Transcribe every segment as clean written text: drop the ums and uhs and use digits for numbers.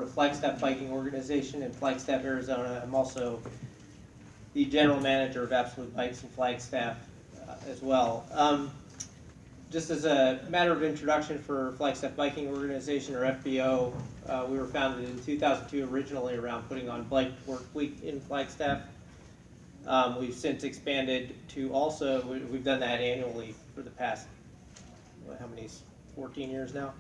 the Flagstaff Biking Organization in Flagstaff, Arizona. I'm also the general manager of Absolute Bikes in Flagstaff as well. Just as a matter of introduction for Flagstaff Biking Organization, or FBO, we were founded in 2002 originally around putting on Bike Work Week in Flagstaff. We've since expanded to also, we've done that annually for the past, how many, 14 years now.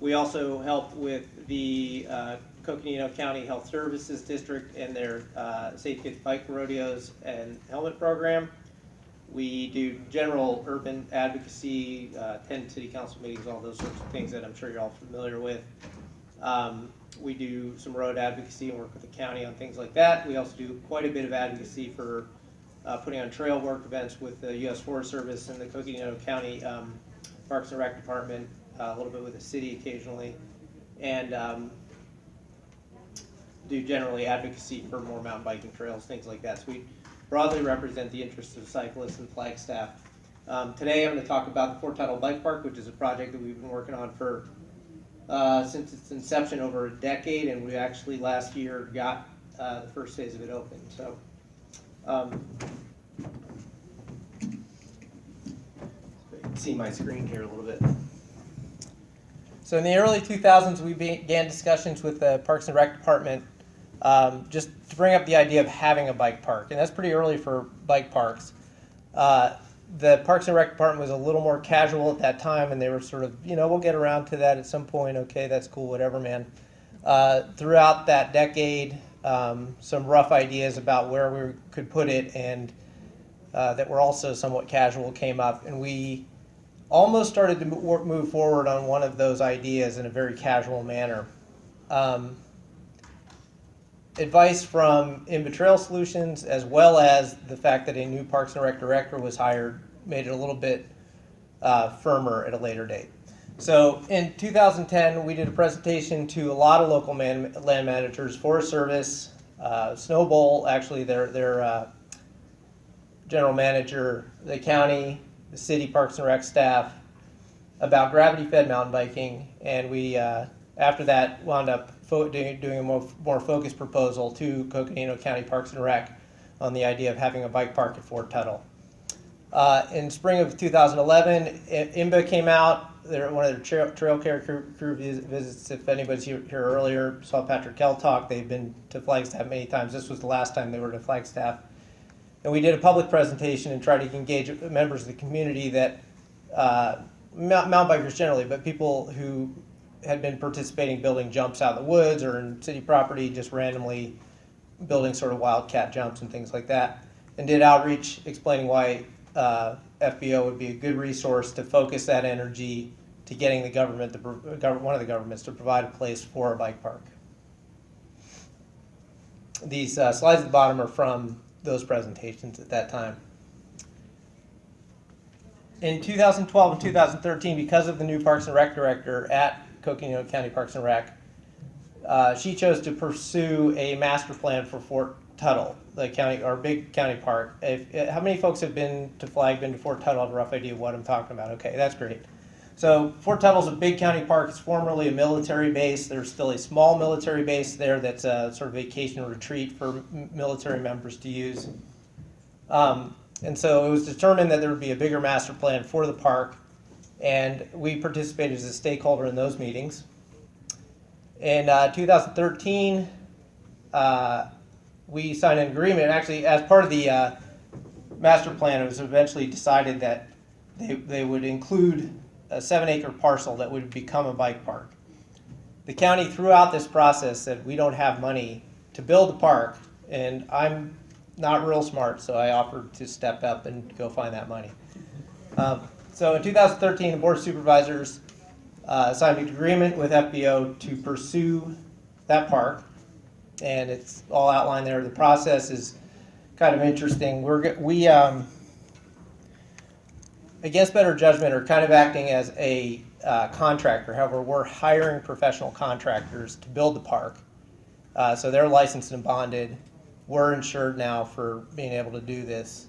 We also help with the Coconino County Health Services District and their Safe Kids Bike Rodeos and Helmet Program. We do general urban advocacy, attend city council meetings, all those sorts of things that I'm sure you're all familiar with. We do some road advocacy and work with the county on things like that. We also do quite a bit of advocacy for putting on trail work events with the U.S. Forest Service and the Coconino County Parks and Rec Department, a little bit with the city occasionally, and do generally advocacy for more mountain biking trails, things like that. So we broadly represent the interests of cyclists in Flagstaff. Today I'm going to talk about the Fort Tuttle Bike Park, which is a project that we've been working on for since its inception over a decade, and we actually last year got the first phase of it open. So you can see my screen here a little bit. So in the early 2000s, we began discussions with the Parks and Rec Department just to bring up the idea of having a bike park, and that's pretty early for bike parks. The Parks and Rec Department was a little more casual at that time, and they were sort of, you know, we'll get around to that at some point. Okay, that's cool, whatever, man. Throughout that decade, some rough ideas about where we could put it and that were also somewhat casual came up, and we almost started to move forward on one of those ideas in a very casual manner. Advice from Inba Trail Solutions, as well as the fact that a new Parks and Rec director was hired, made it a little bit firmer at a later date. So in 2010, we did a presentation to a lot of local land managers, Forest Service, Snow Bowl, actually their general manager, the county, the city Parks and Rec staff, about gravity-fed mountain biking, and we, after that, wound up doing a more focused proposal to Coconino County Parks and Rec on the idea of having a bike park at Fort Tuttle. In spring of 2011, IMBA came out. One of their trail care crew visits, if anybody's here earlier, saw Patrick Kell talk. They've been to Flagstaff many times. This was the last time they were to Flagstaff. And we did a public presentation and tried to engage members of the community that, mountain bikers generally, but people who had been participating building jumps out in the woods or in city property, just randomly building sort of wildcat jumps and things like that, and did outreach explaining why FBO would be a good resource to focus that energy to getting the government, one of the governments, to provide a place for a bike park. These slides at the bottom are from those presentations at that time. In 2012 and 2013, because of the new Parks and Rec director at Coconino County Parks and Rec, she chose to pursue a master plan for Fort Tuttle, the county, our big county park. How many folks have been to Fort Tuttle, have a rough idea of what I'm talking about? Okay, that's great. So Fort Tuttle's a big county park. It's formerly a military base. There's still a small military base there that's a sort of vacation retreat for military members to use. And so it was determined that there would be a bigger master plan for the park, and we participated as a stakeholder in those meetings. In 2013, we signed an agreement, and actually as part of the master plan, it was eventually decided that they would include a 7-acre parcel that would become a bike park. The county throughout this process said, we don't have money to build a park, and I'm not real smart, so I offered to step up and go find that money. So in 2013, the Board of Supervisors signed an agreement with FBO to pursue that park, and it's all outlined there. The process is kind of interesting. We against better judgment, are kind of acting as a contractor. However, we're hiring professional contractors to build the park. So they're licensed and bonded. We're insured now for being able to do this.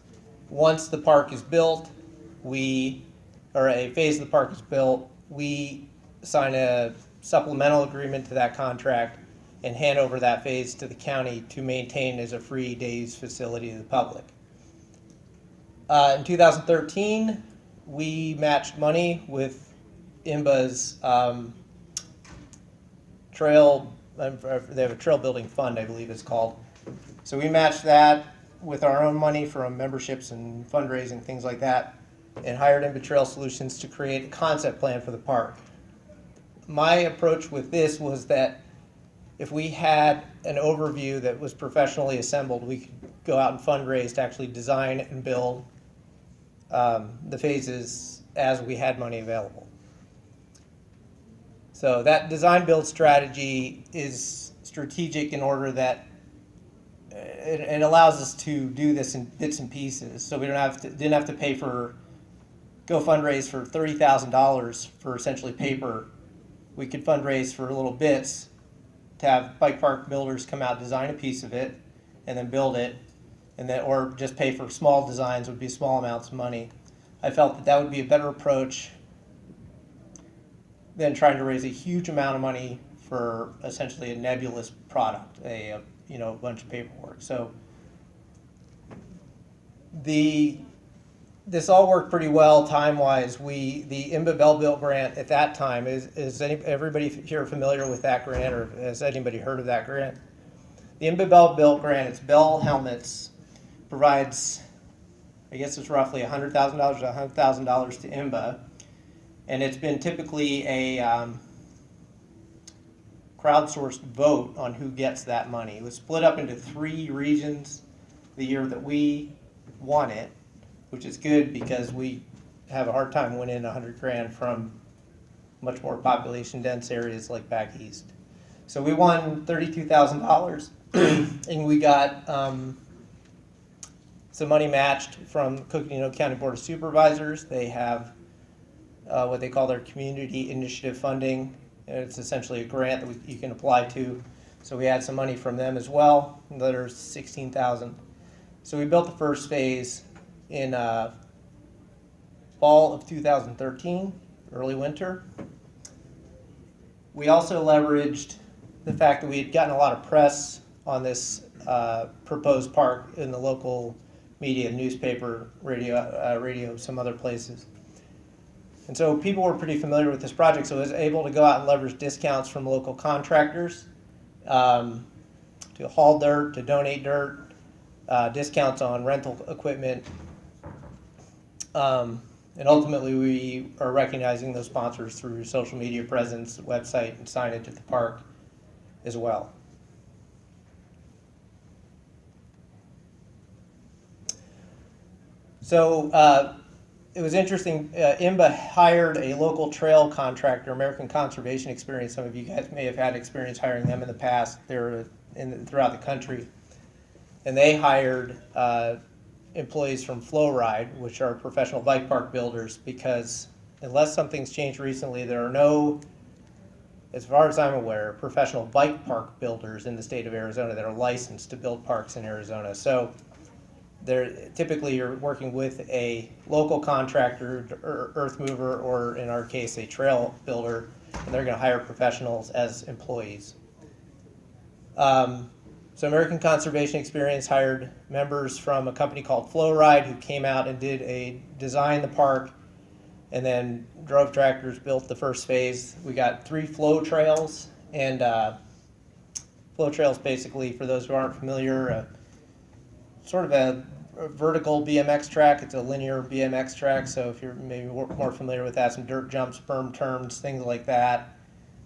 Once the park is built, or a phase of the park is built, we sign a supplemental agreement to that contract and hand over that phase to the county to maintain as a free days facility to the public. In 2013, we matched money with IMBA's trail, they have a trail building fund, I believe it's called. So we matched that with our own money from memberships and fundraising, things like that, and hired IMBA Trail Solutions to create a concept plan for the park. My approach with this was that if we had an overview that was professionally assembled, we could go out and fundraise to actually design and build the phases as we had money available. So that design build strategy is strategic in order that it allows us to do this in bits and pieces. So we didn't have to pay for, go fundraise for $30,000 for essentially paper. We could fundraise for little bits to have bike park builders come out, design a piece of it, and then build it, and then, or just pay for small designs would be small amounts of money. I felt that that would be a better approach than trying to raise a huge amount of money for essentially a nebulous product, a bunch of paperwork. So this all worked pretty well time-wise. The IMBA Bell Built grant at that time, is everybody here familiar with that grant, or has anybody heard of that grant? The IMBA Bell Built grant, it's Bell helmets, provides, I guess it's roughly $100,000 to $100,000 to IMBA, and it's been typically a crowdsourced vote on who gets that money. It was split up into 3 regions the year that we won it, which is good because we have a hard time winning $100,000 from much more population dense areas like back east. So we won $32,000 and we got some money matched from Coconino County Board of Supervisors. They have what they call their community initiative funding. And it's essentially a grant that you can apply to. So we had some money from them as well. There's $16,000. So we built the first phase in fall of 2013, early winter. We also leveraged the fact that we had gotten a lot of press on this proposed park in the local media, newspaper, radio, some other places. And so people were pretty familiar with this project, so I was able to go out and leverage discounts from local contractors to haul dirt, to donate dirt, discounts on rental equipment. And ultimately, we are recognizing those sponsors through social media presence, website, and signage at the park as well. So it was interesting. IMBA hired a local trail contractor, American Conservation Experience. Some of you guys may have had experience hiring them in the past. They're throughout the country. And they hired employees from Flow Ride, which are professional bike park builders, because unless something's changed recently, there are no, as far as I'm aware, professional bike park builders in the state of Arizona that are licensed to build parks in Arizona. So typically you're working with a local contractor, or earth mover, or in our case, a trail builder, and they're going to hire professionals as employees. So American Conservation Experience hired members from a company called Flow Ride, who came out and designed the park, and then drove tractors, built the first phase. We got 3 flow trails, and flow trails, basically, for those who aren't familiar, sort of a vertical BMX track. It's a linear BMX track, so if you're maybe more familiar with that, some dirt jumps, berm turns, things like that.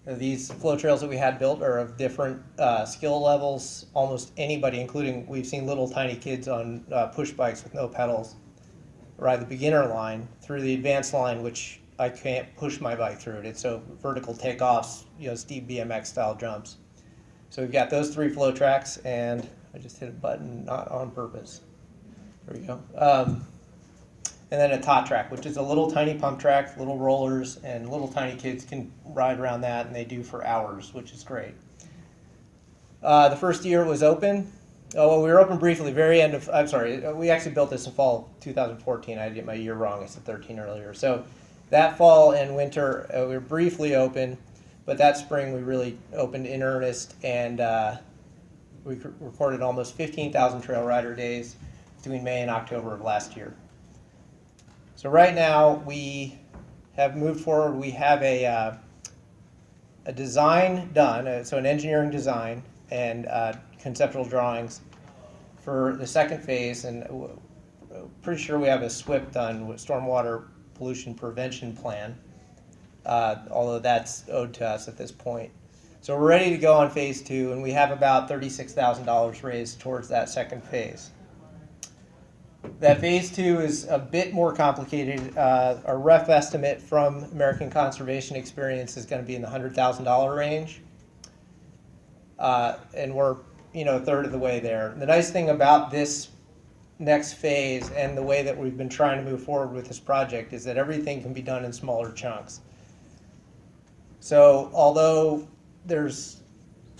These flow trails that we had built are of different skill levels. Almost anybody, including, we've seen little tiny kids on push bikes with no pedals, ride the beginner line through the advanced line, which I can't push my bike through it. It's so vertical takeoffs, steep BMX style jumps. So we've got those 3 flow tracks, and I just hit a button not on purpose. There we go. And then a tot track, which is a little tiny pump track, little rollers, and little tiny kids can ride around that, and they do for hours, which is great. The first year it was open. Oh, well, we were open briefly, we actually built this in fall 2014. I did my year wrong. I said 13 earlier. So that fall and winter, we were briefly open. but that spring we really opened in earnest, and we recorded almost 15,000 trail rider days between May and October of last year. So right now we have moved forward. We have a design done, so an engineering design and conceptual drawings for the second phase, and pretty sure we have a SWIP done, with stormwater pollution prevention plan, although that's owed to us at this point. So we're ready to go on phase 2, and we have about $36,000 raised towards that second phase. That phase 2 is a bit more complicated. Our rough estimate from American Conservation Experience is going to be in the $100,000 range, and we're a third of the way there. The nice thing about this next phase and the way that we've been trying to move forward with this project is that everything can be done in smaller chunks. So although there's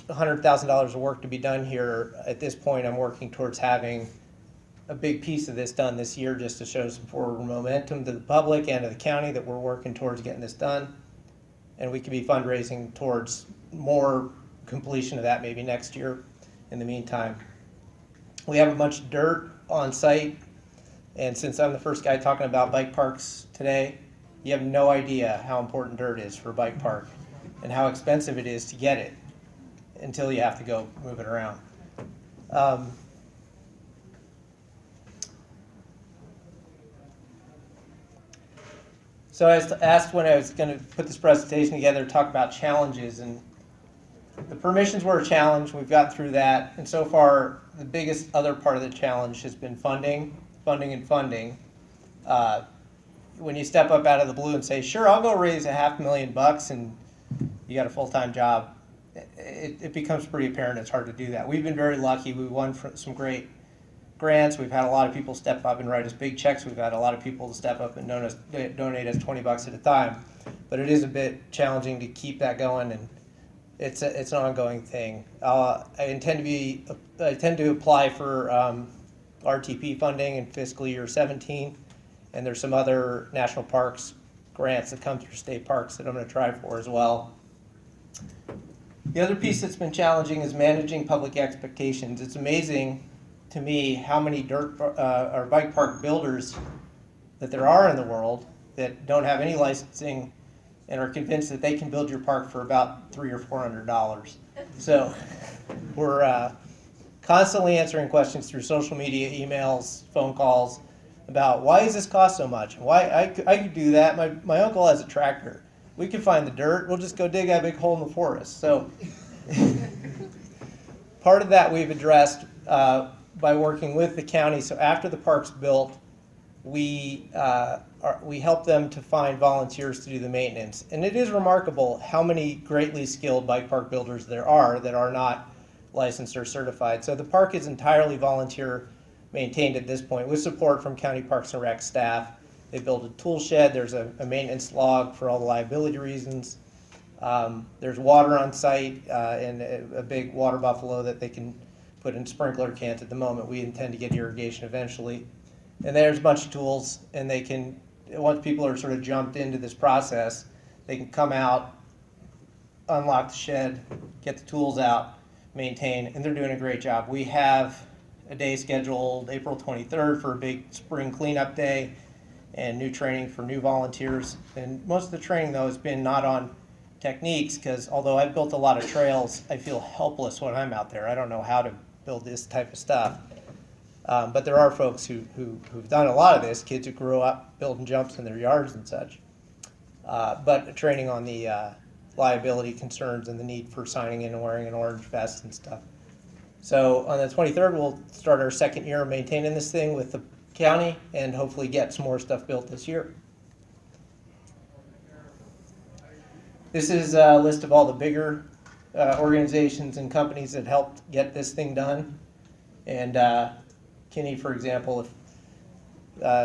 $100,000 of work to be done here, at this point I'm working towards having a big piece of this done this year, just to show some forward momentum to the public and to the county that we're working towards getting this done. And we could be fundraising towards more completion of that maybe next year. In the meantime, we have a bunch of dirt on site, and since I'm the first guy talking about bike parks today, you have no idea how important dirt is for a bike park and how expensive it is to get it until you have to go move it around. So I was asked when I was going to put this presentation together to talk about challenges, and the permissions were a challenge. We've gotten through that, and so far the biggest other part of the challenge has been funding. When you step up out of the blue and say, sure, I'll go raise $500,000 and you got a full-time job, it becomes pretty apparent it's hard to do that. We've been very lucky. We won some great grants. We've had a lot of people step up and write us big checks. We've had a lot of people step up and donate us $20 at a time. But it is a bit challenging to keep that going, and it's an ongoing thing. I intend to apply for RTP funding in fiscal year 17, and there's some other national parks grants that come through state parks that I'm going to try for as well. The other piece that's been challenging is managing public expectations. It's amazing to me how many dirt or bike park builders that there are in the world that don't have any licensing and are convinced that they can build your park for about $300 or $400. So we're constantly answering questions through social media, emails, phone calls about why does this cost so much? Why I could do that. My uncle has a tractor. We can find the dirt. We'll just go dig a big hole in the forest. So part of that we've addressed by working with the county. So after the park's built, we help them to find volunteers to do the maintenance. And it is remarkable how many greatly skilled bike park builders there are that are not licensed or certified. So the park is entirely volunteer maintained at this point with support from County Parks and Rec staff. They built a tool shed. There's a maintenance log for all the liability reasons. There's water on site and a big water buffalo that they can put in sprinkler cans at the moment. We intend to get irrigation eventually. And there's a bunch of tools, and they can, once people are sort of jumped into this process, they can come out, unlock the shed, get the tools out, maintain, and they're doing a great job. We have a day scheduled April 23rd for a big spring cleanup day and new training for new volunteers. And most of the training, though, has been not on techniques, because although I've built a lot of trails, I feel helpless when I'm out there. I don't know how to build this type of stuff. But there are folks who've done a lot of this, kids who grew up building jumps in their yards and such. But training on the liability concerns and the need for signing in and wearing an orange vest and stuff. So on the 23rd, we'll start our second year of maintaining this thing with the county and hopefully get some more stuff built this year. This is a list of all the bigger organizations and companies that helped get this thing done. And Kinney, for example, if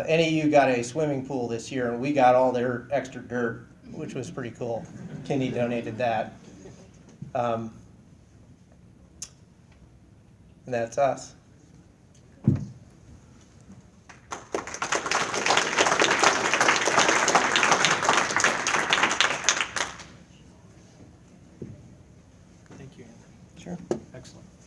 any of you got a swimming pool this year, and we got all their extra dirt, which was pretty cool. Kinney donated that. And that's us. Sure. Excellent.